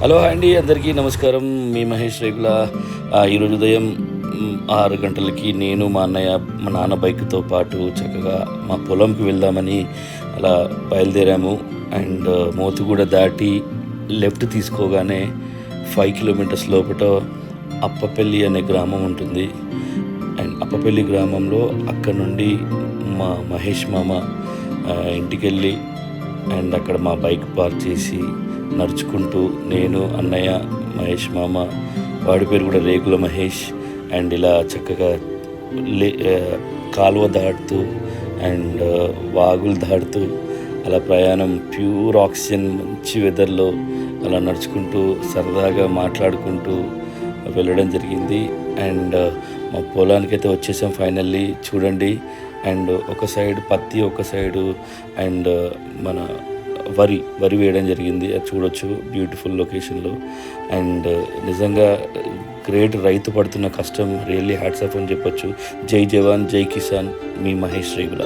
Hello hi అండి, అందరికీ నమస్కారం. మీ మహేష్ రేగుల. ఈరోజు ఉదయం 6 గంటలకి నేను మా అన్నయ్య మా నాన్న బైక్తో పాటు చక్కగా మా పొలంకి వెళ్దామని అలా బయలుదేరాము. అండ్ మోతుగూడ దాటి లెఫ్ట్ తీసుకోగానే 5 కిలోమీటర్స్ లోపల అప్పపల్లి అనే గ్రామం ఉంటుంది. అండ్ అప్పపల్లి గ్రామంలో అక్కడ నుండి మా మహేష్ మామ ఇంటికి వెళ్ళి అండ్ అక్కడ మా బైక్ పార్క్ చేసి నడుచుకుంటూ నేను అన్నయ్య మహేష్ మామ, వాడి పేరు కూడా రేగుల మహేష్, అండ్ ఇలా చక్కగా కాలువ దాటుతూ అండ్ వాగులు దాటుతూ అలా ప్రయాణం ప్యూర్ ఆక్సిజన్ మంచి వెదర్లో అలా నడుచుకుంటూ సరదాగా మాట్లాడుకుంటూ వెళ్ళడం జరిగింది. అండ్ మా పొలానికైతే వచ్చేసాం ఫైనల్లీ. చూడండి, అండ్ ఒక సైడ్ పత్తి, ఒక సైడు అండ్ మన వరి వేయడం జరిగింది. అది చూడొచ్చు బ్యూటిఫుల్ లొకేషన్లో. అండ్ నిజంగా గ్రేట్. రైతు పడుతున్న కష్టం రియల్లీ హ్యాట్స్ ఆఫ్ అని చెప్పొచ్చు. జై జవాన్ జై కిసాన్, మీ మహేష్ రేగుల.